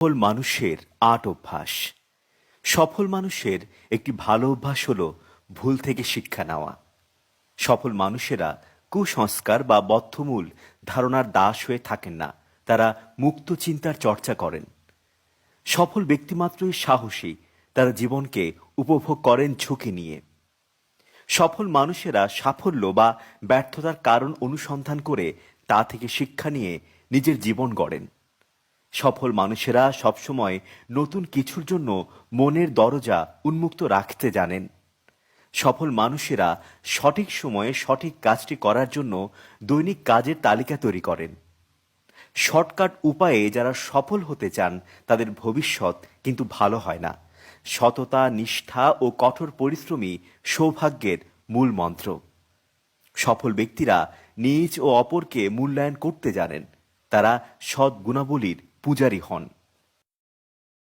সফল মানুষের ৮ অভ্যাস। সফল মানুষের একটি ভালো অভ্যাস হলো ভুল থেকে শিক্ষা নেওয়া। সফল মানুষেরা কুসংস্কার বা বদ্ধমূল ধারণার দাস হয়ে থাকেন না, তারা মুক্ত চিন্তার চর্চা করেন। সফল ব্যক্তিমাত্রই সাহসী, তারা জীবনকে উপভোগ করেন ঝুঁকি নিয়ে। সফল মানুষেরা সাফল্য বা ব্যর্থতার কারণ অনুসন্ধান করে তা থেকে শিক্ষা নিয়ে নিজের জীবন গড়েন। সফল মানুষেরা সবসময় নতুন কিছুর জন্য মনের দরজা উন্মুক্ত রাখতে জানেন। সফল মানুষেরা সঠিক সময়ে সঠিক কাজটি করার জন্য দৈনিক কাজের তালিকা তৈরি করেন। শর্টকাট উপায়ে যারা সফল হতে চান তাদের ভবিষ্যৎ কিন্তু ভালো হয় না। সততা, নিষ্ঠা ও কঠোর পরিশ্রমই সৌভাগ্যের মূল মন্ত্র। সফল ব্যক্তিরা নিজ ও অপরকে মূল্যায়ন করতে জানেন, তারা সৎ গুণাবলীর পূজারী হন।